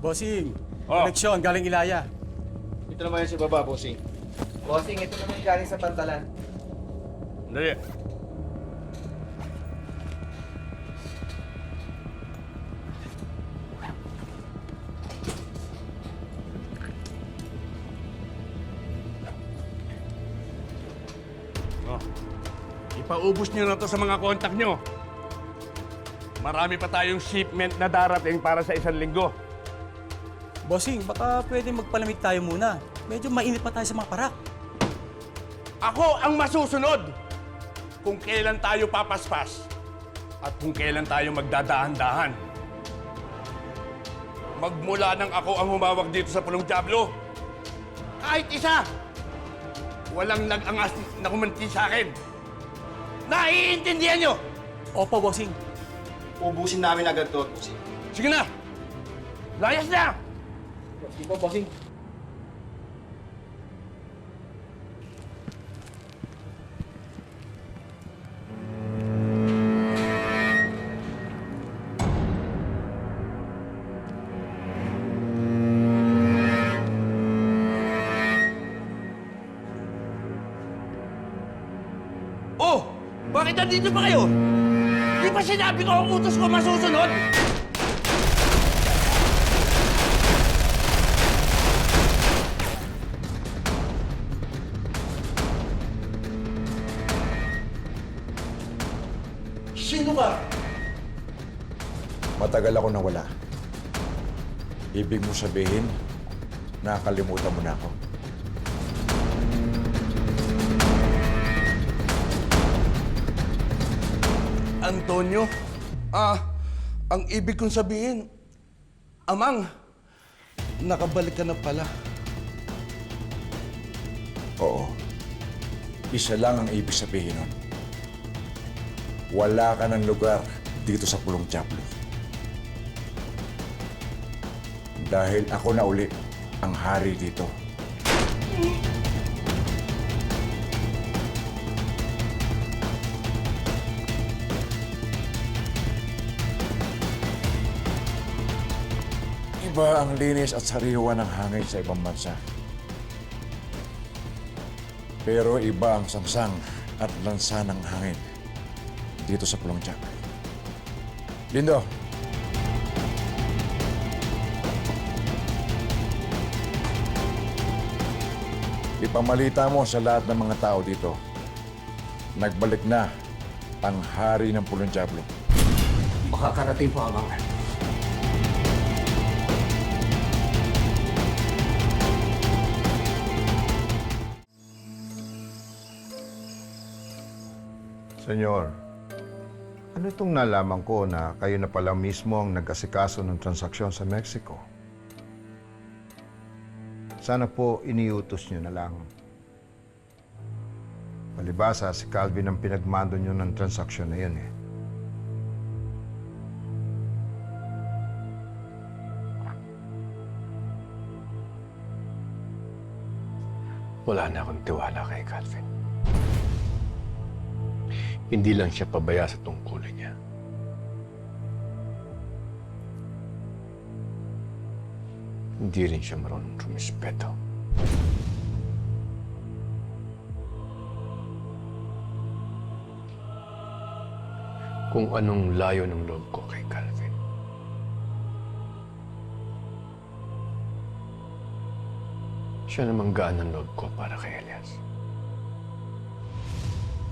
Bossing, Oh. koleksyon galing Ilaya. Ito naman yan sa baba, bossing. Bossing, ito naman galing sa pantalan. Dali. Oh. Ipaubos nyo na to sa mga kontak nyo. Marami pa tayong shipment na darating para sa 1 linggo. Bossing, baka pwede magpalamig tayo muna. Medyo mainit pa tayo sa mga parak. Ako ang masusunod kung kailan tayo papaspas at kung kailan tayo magdadahan-dahan. Magmula nang ako ang humawak dito sa Pulong Diablo, kahit isa, walang nag-angas na kumanti sa akin. Naiintindihan nyo? Opo, bossing. Ubusin namin agad to, bossing. Sige na! Layas na! Di ba, bossing? Oh! Bakit nandito pa kayo? Di ba sinabi ko ang utos ko masusunod? Sino ba? Matagal ako nawala. Ibig mo sabihin, nakakalimutan mo na ako. Antonio? Ang ibig kong sabihin, Amang, nakabalik ka na pala. Oo. Isa lang ang ibig sabihin nun. Wala ka ng lugar dito sa Pulong Diablo. Dahil ako na uli ang hari dito. Iba ang linis at sariwa ng hangin sa ibang bansa. Pero iba ang sangsang at lansa ng hangin dito sa Pulong Diablo. Lindo! Ipamalita mo sa lahat ng mga tao dito, nagbalik na ang hari ng Pulong Diablo. Makakarating po, Amang. Senyor, ano itong nalaman ko na kayo na pala mismo ang nag-asikaso ng transaksyon sa Mexico? Sana po iniutos nyo na lang. Palibasa, si Calvin ang pinagmando nyo ng transaksyon na yun eh. Wala na akong tiwala kay Calvin. Hindi lang siya pabaya sa tungkulin niya. Hindi rin siya marunong rumispeto. Kung anong layo ng loob ko kay Calvin. Siya namang gaan ng loob ko para kay Elias.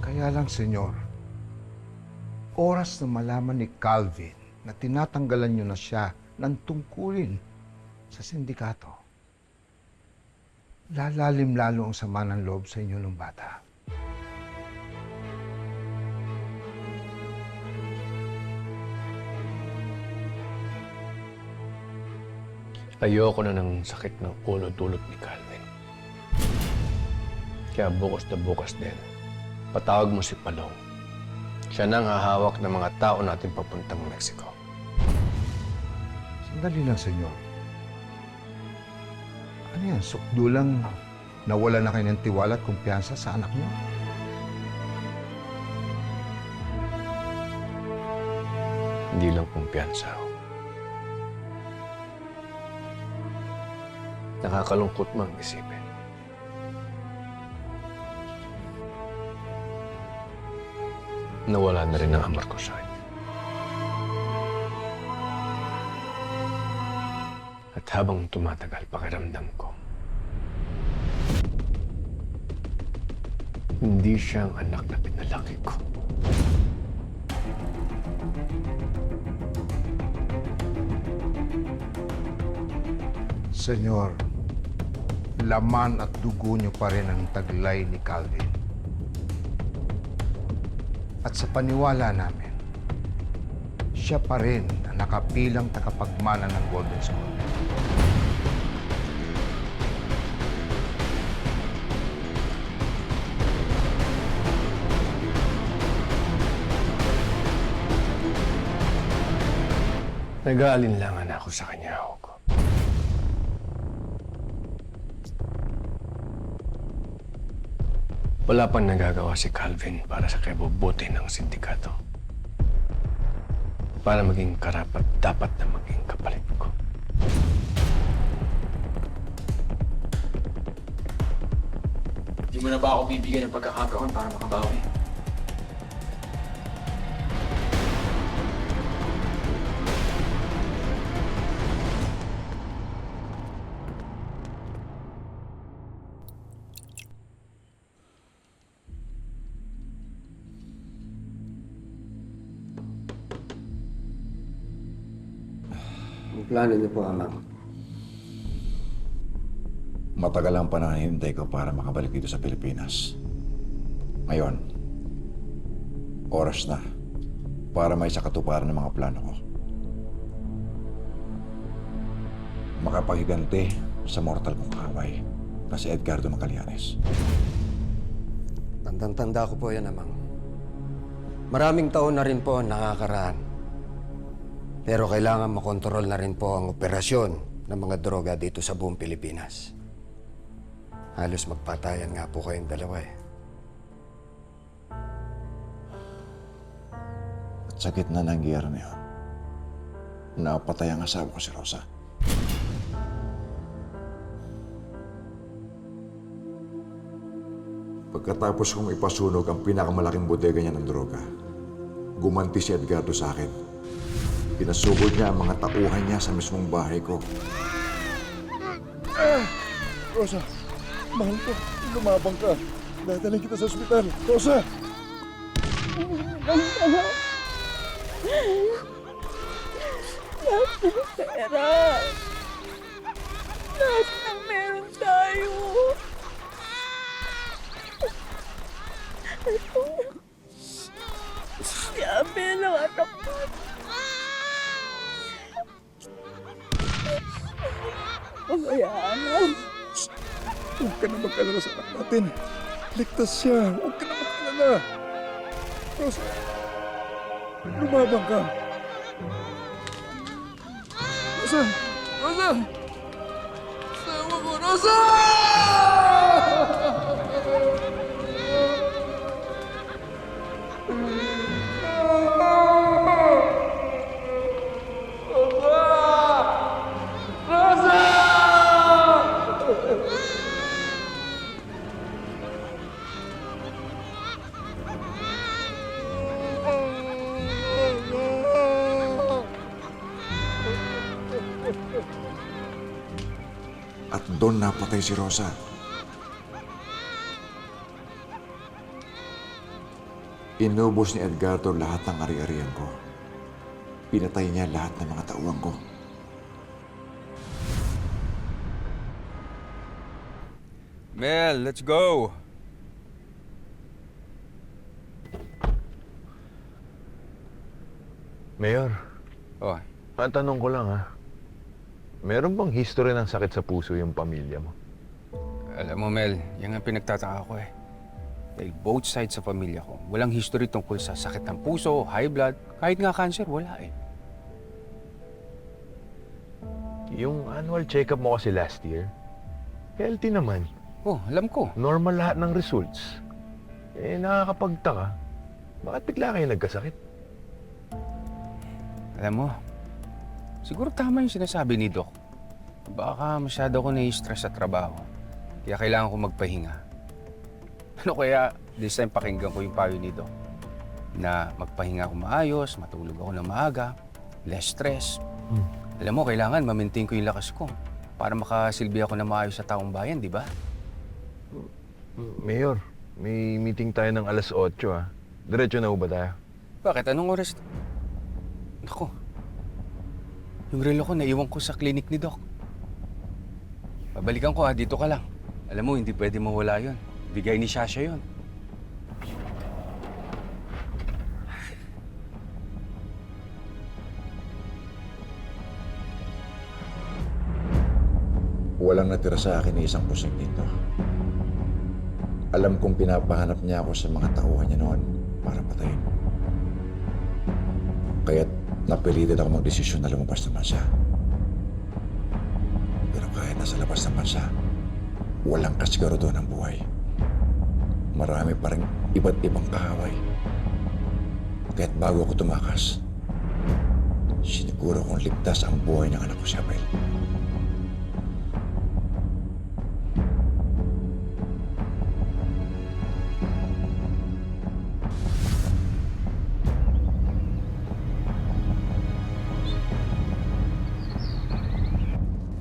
Kaya lang, senyor, oras na malaman ni Calvin na tinatanggalan nyo na siya ng tungkulin sa sindikato, lalalim lalo ang sama ng loob sa inyo ng bata. Ayoko na ng sakit ng ulo dulot ni Calvin. Kaya bukas na bukas din, patawag mo si Palong. Siya nang hahawak ng mga tao natin papuntang Mexico. Sandali lang, senyor. Ano yan? Sukdulang nawala na kayo ng tiwala at kumpiyansa sa anak niyo? Hindi lang kumpiyansa. nakakalungkot mang isipin. Nawala na rin ang amor ko sa kanya. At habang tumatagal pakiramdam ko, hindi siya ang anak na pinalaki ko. Senyor, laman at dugo niyo pa rin ang taglay ni Calvin. At sa paniwala namin, siya pa rin ang nakapilang takapagmana ng Golden Squad. Nag-aalinlangan ako sa kanya, Hugo. Wala pang nagagawa si Calvin para sa kabubuti ng sindikato. Para maging karapat dapat na maging kapalit ko. Di mo na ba ako bibigyan ng pagkakataon para makabawi? Ang plano niyo po, Amang. Matagal ang pananahintay ko para makabalik dito sa Pilipinas. Ngayon, oras na para may sakatuparan ng mga plano ko. Makapaghiganti sa mortal kong kaway na si Edgardo Magallanes. Tandang-tanda ko po yan, Amang. Maraming taon na rin po ang nakakaraan. Pero kailangan makontrol na rin po ang operasyon ng mga droga dito sa buong Pilipinas. Halos magpatayan nga po kayong dalawa eh. At sa gitna ng giyera na yun, napatay ang asawa ko si Rosa. Pagkatapos kong ipasunog ang pinakamalaking bodega niya ng droga, gumanti si Edgardo sa akin. Pinasugod niya ang mga tauhan niya sa mismong bahay ko. Rosa, mahal ko. Lumabang ka. Dadalhin kita sa ospital. Rosa! Pera. Lahat ng meron tayo. Si Abel ang anak ko. Pabayaan mo. Huwag ka na mag-alala sa anak natin. Ligtas siya. Huwag ka na mag-alala. Rosa, lumabang ka. Rosa! Rosa! Sawa ko, Rosa! At doon napatay si Rosa. Inubos ni Edgardo lahat ng ari-arian ko. Pinatay niya lahat ng mga tauhan ko. Mel, let's go! Mayor, Oh, tanong ko lang ha. Meron bang history ng sakit sa puso yung pamilya mo? alam mo Mel, yan ang pinagtataka ko eh. Dahil both sides sa pamilya ko, walang history tungkol sa sakit ng puso, high blood, kahit nga cancer, wala eh. Yung annual check-up mo kasi last year, healthy naman. Oh, alam ko. Normal lahat ng results. Eh, nakakapagtaka. Bakit bigla kayo nagkasakit? Alam mo, siguro tama yung sinasabi ni Doc. Baka masyado ako nai-stress sa trabaho. Kaya kailangan ko magpahinga. Ano kaya this time pakinggan ko yung payo ni Doc? Na magpahinga ako maayos, matulog ako ng maaga, less stress. Alam mo, kailangan ma-maintain ko yung lakas ko para makasilbi ako na maayos sa taong bayan, di ba? Mayor, may meeting tayo ng alas 8 ah. Diretso na ho ba tayo? Bakit? Anong oras? Naku, yung relo ko naiwan ko sa clinic ni Doc. Babalikan ko dito ka lang. Alam mo, hindi pwede mawala yun. Bigay ni Sasha yun. Walang natira sa akin ni isang pusing dito. Alam kong pinapahanap niya ako sa mga tauhan niya noon para patayin. Kaya't napilitin ako magdesisyon na lumabas ng bansa. Pero kahit nasa labas ng bansa, walang kasiguro doon ang buhay. Marami pa rin iba't ibang kahaway. Kaya't bago ako tumakas, siniguro kong ligtas ang buhay ng anak ko si Abel.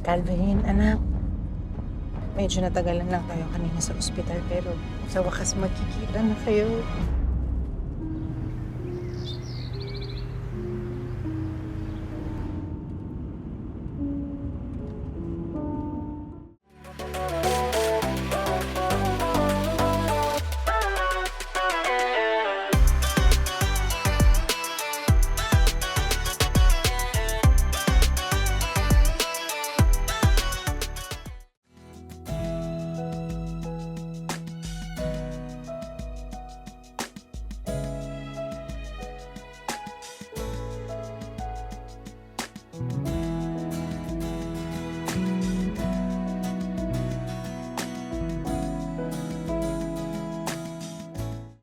Calvin, anak. Medyo natagalan lang tayo kanina sa ospital pero sa wakas magkikita na kayo.